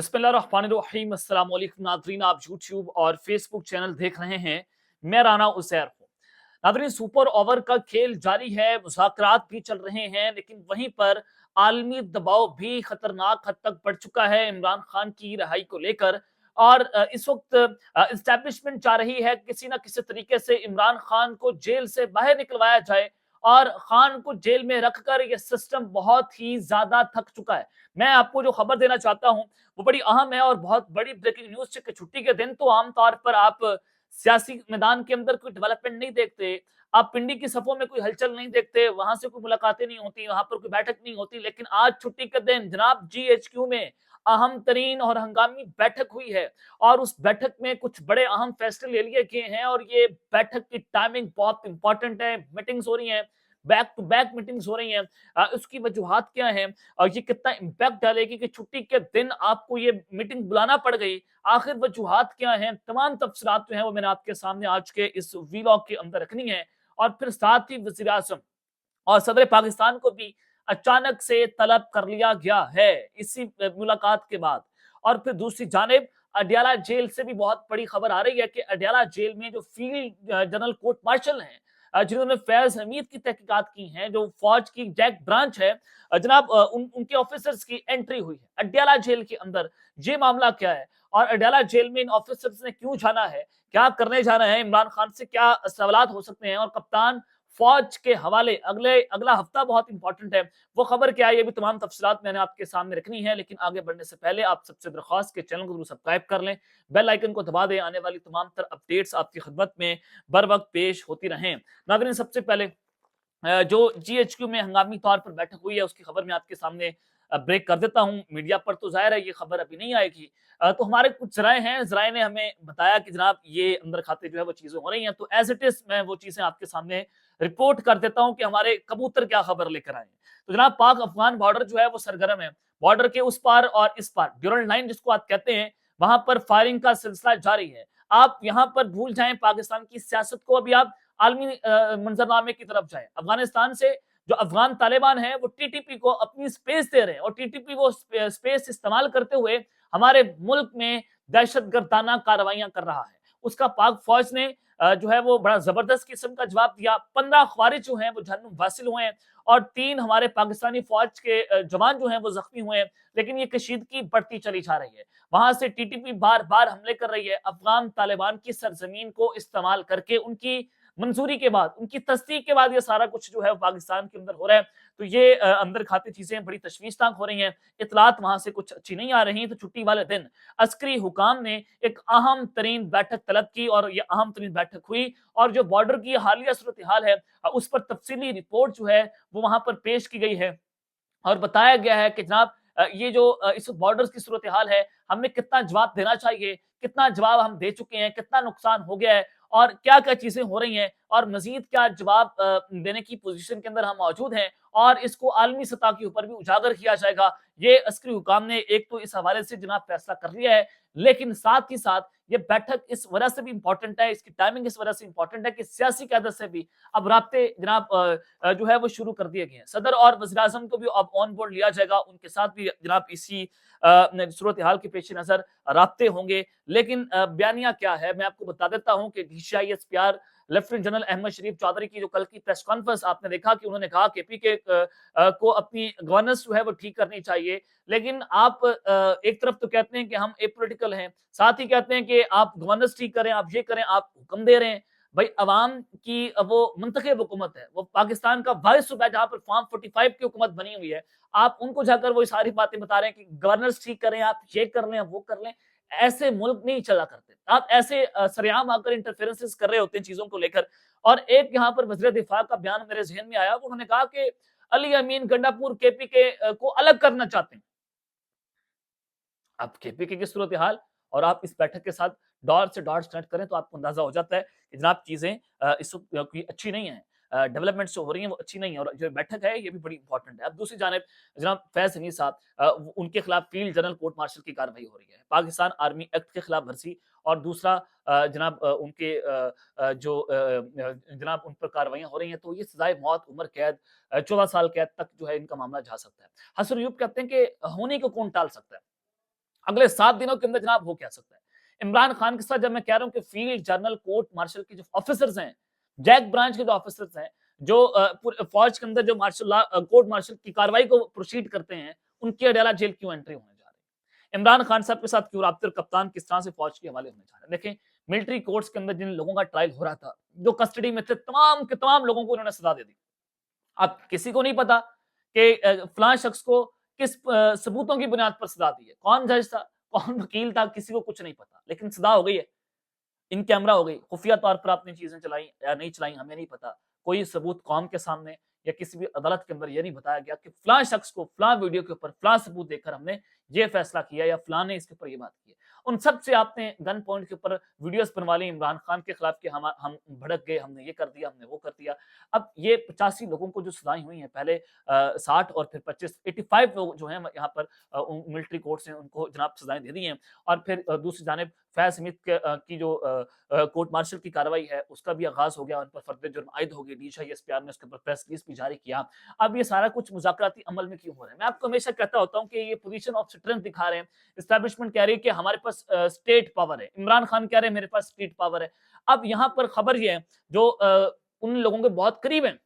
बिस्मिल्लाहिर्रहमानिर्रहीम। अस्सलाम वालेकुम नाज़रीन, आप यूट्यूब और फेसबुक चैनल देख रहे हैं। मैं राना उज़ैर हूँ। नाज़रीन, सुपर ओवर का खेल जारी है, मुज़ाकरात भी चल रहे हैं, लेकिन वहीं पर आलमी दबाव भी खतरनाक हद तक बढ़ चुका है इमरान खान की रिहाई को लेकर। और इस वक्त इस्टेब्लिशमेंट चाह रही है किसी ना किसी तरीके से इमरान खान को जेल से बाहर निकलवाया जाए, और खान को जेल में रखकर यह सिस्टम बहुत ही ज्यादा थक चुका है। मैं आपको जो खबर देना चाहता हूं वो बड़ी अहम है और बहुत बड़ी ब्रेकिंग न्यूज है कि छुट्टी के दिन तो आमतौर पर आप सियासी मैदान के अंदर कोई डेवलपमेंट नहीं देखते, आप पिंडी की सफों में कोई हलचल नहीं देखते, वहां से कोई मुलाकातें नहीं होती, वहां पर कोई बैठक नहीं होती। लेकिन आज छुट्टी के दिन जनाब GHQ में अहम तरीन और हंगामी बैठक हुई है, और उस बैठक में कुछ बड़े अहम फैसले ले लिए गए हैं। और ये बैठक की टाइमिंग बहुत इंपॉर्टेंट है, मीटिंग्स हो रही हैं, बैक टू बैक मीटिंग्स हो रही हैं। उसकी वजूहात क्या है और ये कितना इम्पैक्ट डालेगी कि छुट्टी के दिन आपको ये मीटिंग बुलाना पड़ गई, आखिर वजूहात क्या हैं, तमाम तफसीलात जो है वो मैंने आपके सामने आज के इस वीलॉग के अंदर रखनी है। और फिर साथ ही वज़ीर आज़म और सदर पाकिस्तान को भी अचानक से तलब कर लिया गया है इसी मुलाकात के बाद। और फिर दूसरी जानिब अडयाला जेल से भी बहुत बड़ी खबर आ रही है कि अडयाला जेल में जो फील्ड जनरल कोर्ट मार्शल हैं, जिन्होंने फैज हमीद की तहकीकात की हैं, जो फौज की जैक ब्रांच है, जनाब उनके ऑफिसर्स की एंट्री हुई है अडयाला जेल के अंदर। ये मामला क्या है और अडयाला जेल में इन ऑफिसर्स ने क्यों जाना है, क्या करने जाना है, इमरान खान से क्या सवालात हो सकते हैं, और कप्तान फौज के हवाले अगला हफ्ता बहुत इंपॉर्टेंट है, वो खबर क्या है, ये भी तमाम तफसीलात मैंने आपके सामने रखनी है। लेकिन आगे बढ़ने से पहले आप सबसे दरख्वास्त के चैनल को जरूर सब्सक्राइब कर लें, बेल आइकन को दबा दें, आने वाली तमाम तर अपडेट्स आपकी खिदमत में बर वक्त पेश होती रहें। नाज़रीन, सबसे पहले जो GHQ में हंगामी तौर पर बैठक हुई है उसकी खबर मैं आपके सामने ब्रेक कर देता हूं। मीडिया पर तो जाहिर है ये खबर अभी नहीं आएगी, तो हमारे कुछ जराए हैं, जराए ने हमें बताया कि जनाब ये अंदर खाते जो है वो चीजें हो रही हैं। तो एज इट इज मैं वो चीजें आपके सामने रिपोर्ट कर देता हूं कि हमारे कबूतर क्या खबर लेकर आए हैं। तो जनाब, पाक अफगान बॉर्डर जो है वो सरगर्म है। बॉर्डर के उस पार और इस पार ड्यूरल लाइन जिसको आप कहते हैं, वहां पर फायरिंग का सिलसिला जारी है। आप यहां पर भूल जाएं पाकिस्तान की सियासत को, अभी आप आलमी मंजरनामे की तरफ जाए। अफगानिस्तान से जो अफगान तालिबान है वो TTP को अपनी स्पेस दे रहे हैं, और TTP वो स्पेस इस्तेमाल करते हुए हमारे मुल्क में दहशतगर्दाना कार्रवाइयां कर रहा है। उसका पाक फौज ने जो है वो बड़ा जबरदस्त किस्म का जवाब दिया। 15 ख्वारिज जो हैं वो जहन्नुम वासिल हुए हैं, और 3 हमारे पाकिस्तानी फौज के जवान जो हैं वो जख्मी हुए हैं। लेकिन ये कशीदगी बढ़ती चली जा रही है। वहां से TTP बार बार हमले कर रही है, अफगान तालिबान की सरजमीन को इस्तेमाल करके, उनकी मंजूरी के बाद, उनकी तस्दीक के बाद ये सारा कुछ जो है पाकिस्तान के अंदर हो रहा है। तो ये अंदर खाती चीजें बड़ी तशवीशनाक हो रही हैं, इतलात वहां से कुछ अच्छी नहीं आ रही। तो छुट्टी वाले दिन अस्करी हुकाम ने एक अहम तरीन बैठक तलब की, और ये अहम तरीन बैठक हुई, और जो बॉर्डर की हालिया सूरत हाल है उस पर तफसीली रिपोर्ट जो है वो वहां पर पेश की गई है। और बताया गया है कि जनाब ये जो इस बॉर्डर्स की सूरत हाल है, हमें कितना जवाब देना चाहिए, कितना जवाब हम दे चुके हैं, कितना नुकसान हो गया है, और क्या क्या चीजें हो रही हैं, और मजीद क्या जवाब देने की पोजीशन के अंदर हम मौजूद हैं, और इसको आलमी सतह के ऊपर भी उजागर किया जाएगा। ये अस्करी हुकाम ने एक तो इस हवाले से जनाब फैसला कर लिया है, लेकिन साथ ही साथ ये बैठक इस वजह से भी इंपॉर्टेंट है, इसकी टाइमिंग इस वजह से इंपॉर्टेंट है कि सियासी क़यादत से भी अब राब्ते जनाब जो है वो शुरू कर दिए गए हैं। सदर और वज़ीर आज़म को भी अब ऑन बोर्ड लिया जाएगा, उनके साथ भी जनाब इसी सूरत हाल के पेश नज़र राब्ते होंगे। लेकिन बयानिया क्या है मैं आपको बता देता हूँ कि DCISPR लेफ्टिनेंट जनरल अहमद शरीफ चौधरी की जो कल की प्रेस कॉन्फ्रेंस आपने देखा कि उन्होंने कहा कि PK को अपनी गवर्नेंस जो है वो ठीक करनी चाहिए। लेकिन आप एक तरफ तो कहते हैं कि हम एपॉलिटिकल हैं, साथ ही कहते हैं कि आप गवर्नेंस ठीक करें, आप ये करें, आप हुक्म दे रहे हैं। भाई अवाम की वो मुंतखब हुकूमत है, वो पाकिस्तान का वाहिद सूबा है जहां पर फॉर्म 45 की हुकूमत बनी हुई है। आप उनको जाकर वो सारी बातें बता रहे हैं कि गवर्नर्स ठीक करें, आप ये कर लें, वो कर लें। ऐसे मुल्क नहीं चला करते। आप ऐसे सरेआम आकर इंटरफेरेंसेस कर रहे होते हैं चीजों को लेकर। और एक यहाँ पर वज़ीर दिफा का बयान मेरे जहन में आया, उन्होंने कहा कि अली अमीन गंडापुर KPK को अलग करना चाहते हैं। आप KPK की सूरत हाल और आप इस बैठक के साथ डॉट से डॉट कनेक्ट करें तो आपको अंदाजा हो जाता है कि जनाब चीजें इस वक्त कोई अच्छी नहीं है, डेवलपमेंट्स जो हो रही हैं वो अच्छी नहीं है, और जो बैठक है ये भी बड़ी इंपॉर्टेंट है। अब दूसरी जानिब जनाब फैज हमीद साहब, उनके खिलाफ फील्ड जनरल कोर्ट मार्शल की कार्रवाई हो रही है, पाकिस्तान आर्मी एक्ट के खिलाफ वर्जी, और दूसरा जनाब उनके जनाब उन पर कार्रवाइयां हो रही हैं। तो ये सजाए मौत, उम्र कैद, 14 साल कैद तक जो है इनका मामला जा सकता है। हसन यूब कहते हैं कि होने को कौन टाल सकता है, अगले 7 दिनों के अंदर जनाब हो क्या सकता है। इमरान खान के साथ जब मैं कह रहा हूं कि फील्ड जनरल कोर्ट मार्शल के जो ऑफिसर्स हैं, जैक ब्रांच के जो ऑफिसर्स हैं, जो फौज के अंदर जो मार्शल लॉ कोर्ट मार्शल की कार्रवाई को प्रोसीड करते हैं, उनकी अडयाला जेल क्यों एंट्री होने जा रही है। इमरान खान साहब के साथ क्यों राब्ते, और कप्तान किस तरह से फौज के हवाले होने जा रहे हैं। देखें, मिलिट्री कोर्ट्स के अंदर जिन लोगों का ट्रायल हो रहा था, जो कस्टडी में थे, तमाम के तमाम लोगों को उन्होंने सजा दे दी। अब किसी को नहीं पता कि फलां शख्स को किस सबूतों की बुनियाद पर सजा दी है, कौन जज था, कौन वकील था, किसी को कुछ नहीं पता, लेकिन सजा हो गई है। इन कैमरा हो गई, खुफिया तौर पर आपने चीजें चलाई या नहीं चलाई हमें नहीं पता। कोई सबूत कौम के सामने या किसी भी अदालत के अंदर ये नहीं बताया गया कि फलां शख्स को फलां वीडियो के ऊपर फलां सबूत देकर हमने ये फैसला किया या फलां ने इसके ऊपर ये बात की है। उन सब से आपने गन पॉइंट के ऊपर वीडियोस बनवा ली इमरान खान के खिलाफ कि हम भड़क गए, हमने ये कर दिया, हमने वो कर दिया। अब ये 85 लोगों को जो सजाएं हुई हैं, पहले 60 और फिर 25 85 लोग जो हैं यहाँ पर मिलिट्री कोर्ट्स ने उनको जनाब सजाएं दे दी हैं। और फिर दूसरी जानिब फैज हमीद की जो कोर्ट मार्शल की कार्रवाई है उसका भी आगाज हो गया, उन पर फर्द जुर्म आयद हो गई। DGISPR ने उसके ऊपर प्रेस रिलीज भी जारी किया। अब ये सारा कुछ मुज़ाकराती अमल में क्यों हो रहा है? मैं आपको हमेशा कहता होता हूँ कि ये पोजीशन ऑफ स्ट्रेंथ दिखा रहे हैं। एस्टैब्लिशमेंट कह रही है कि हमारे पास स्टेट पावर है, इमरान खान कह रहे हैं मेरे पास स्टेट पावर है। अब यहाँ पर खबर ये है, जो उन लोगों के बहुत करीब है,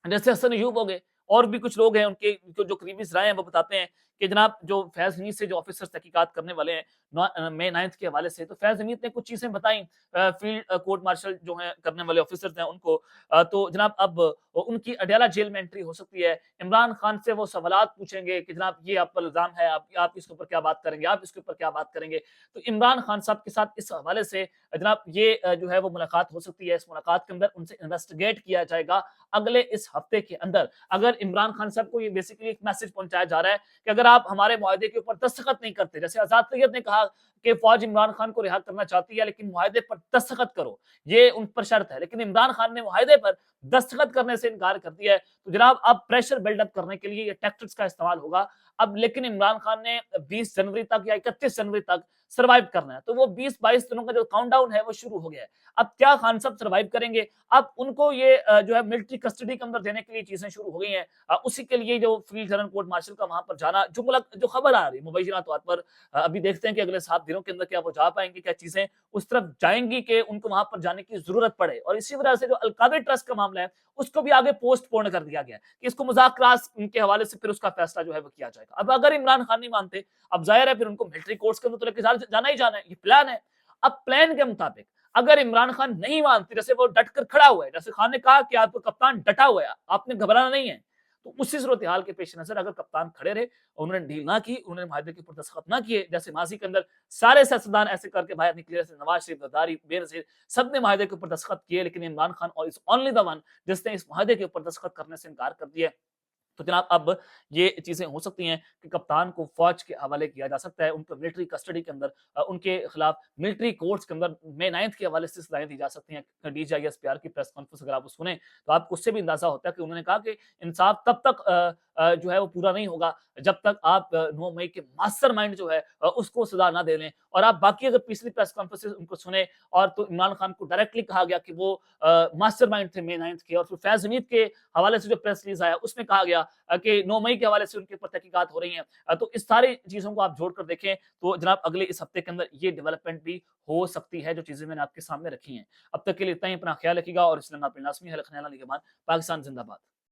जैसे हसन अयूब हो गए, और भी कुछ लोग हैं उनके जो करीबी ज़राए हैं, वो बताते हैं कि जनाब जो फैज़ हमीद से जो ऑफिसर्स तहकीकात करने वाले हैं मई 9 के हवाले से, तो फैज़ हमीद ने कुछ चीज़ें बताई फील्ड कोर्ट मार्शल जो हैं करने वाले ऑफिसर्स हैं उनको। तो जनाब अब उनकी अडयाला जेल में एंट्री हो सकती है। इमरान खान से वो सवालात पूछेंगे कि जनाब ये आप पर इल्ज़ाम है, आप इसके ऊपर क्या बात करेंगे, आप इसके ऊपर क्या बात करेंगे। तो इमरान खान साहब के साथ इस हवाले से जनाब ये जो है वो मुलाकात हो सकती है। इस मुलाकात के अंदर उनसे इन्वेस्टिगेट किया जाएगा अगले इस हफ्ते के अंदर। अगर इमरान खान साहब को ये बेसिकली एक मैसेज पहुंचाया जा रहा है कि अगर आप हमारे मुआहदे के ऊपर दस्तखत नहीं करते, जैसे आजाद तैयब ने कहा कि फौज इमरान खान को रिहा करना चाहती है लेकिन मुआहदे पर दस्तखत करो, ये उन पर शर्त है, लेकिन इमरान खान ने मुआहदे पर दस्तखत करने से इनकार कर दिया है। तो जनाब अब प्रेशर बिल्डअप करने के लिए ये टैक्टिक्स का इस्तेमाल होगा। अब लेकिन इमरान खान ने 20 जनवरी तक या 31 जनवरी तक सर्वाइव करना है, तो वो 20-22 दिनों का जो काउंटडाउन है वो शुरू हो गया है। अब क्या खान साहब सर्वाइव करेंगे? अब उनको ये जो है मिलिट्री कस्टडी के अंदर देने के लिए चीजें शुरू हो गई हैं। उसी के लिए जो फील्ड जनरल कोर्ट मार्शल का वहां पर जाना, जो खबर आ रही है मुबैना तौर पर, अभी देखते हैं कि अगले 7 दिनों के अंदर क्या वो जा पाएंगे, क्या चीजें उस तरफ जाएंगी कि उनको वहां पर जाने की जरूरत पड़े। और इसी वजह से जो अलकाबे ट्रस्ट का मामला है उसको भी आगे पोस्टपोन कर दिया गया है कि इसको मुज़ाकरात के हवाले से फिर उसका फैसला जो है वो किया जाएगा। अब अगर इमरान खान नहीं मानते, अब जाहिर है फिर उनको मिलिट्री कोर्ट्स के अंदर तो लेके जाना ही जाना है, ये प्लान है। अब प्लान के मुताबिक अगर इमरान खान नहीं मानते, जैसे वो डट कर खड़ा हुआ है, जैसे खान ने कहा कि आपको कप्तान डटा हुआ है, आपने घबराना नहीं है, तो उसी सूरत हाल के पेश नजर अगर कप्तान खड़े रहे, उन्होंने डील ना की, उन्होंने माहिदे के ऊपर दस्तखत ना किए, जैसे माजी के अंदर सारे सियासतदान ऐसे करके बाहर निकले, जैसे नवाज शरीफ, जरदारी, बेनजीर, सबने माहिदे के ऊपर दस्तखत किए, लेकिन इमरान खान और इज ओनली द वन जिसने इस माहिदे के ऊपर दस्तखत करने से इनकार कर दिया। तो जनाब अब ये चीजें हो सकती हैं कि कप्तान को फौज के हवाले किया जा सकता है, उनको मिलिट्री कस्टडी के अंदर उनके खिलाफ मिलिट्री कोर्ट्स के अंदर मई 9 के हवाले से सजाएं दी जा सकती हैं। DGISPR की प्रेस कॉन्फ्रेंस अगर आप सुने तो आपको उससे भी अंदाजा होता है कि उन्होंने कहा कि इंसाफ तब तक जो है वो पूरा नहीं होगा जब तक आप 9 मई के मास्टरमाइंड जो है उसको सजा ना दे लें। और आप बाकी अगर पिछली प्रेस कॉन्फ्रेंस उनको सुने, और तो इमरान खान को डायरेक्टली कहा गया कि वो मास्टरमाइंड थे मई 9 के, और फिर फैज हमीद के हवाले से जो प्रेस रिलीज आया उसमें कहा गया कि 9 मई के हवाले से उनके ऊपर तहकीकात हो रही हैं। तो इस सारी चीजों को आप जोड़कर देखें तो जनाब अगले इस हफ्ते के अंदर ये डेवलपमेंट भी हो सकती है, जो चीजें मैंने आपके सामने रखी हैं। अब तक के लिए इतना ही, अपना ख्याल रखिएगा और इस लम्हा पे लाज़मी है रखने वाला निगहबान। पाकिस्तान जिंदाबाद।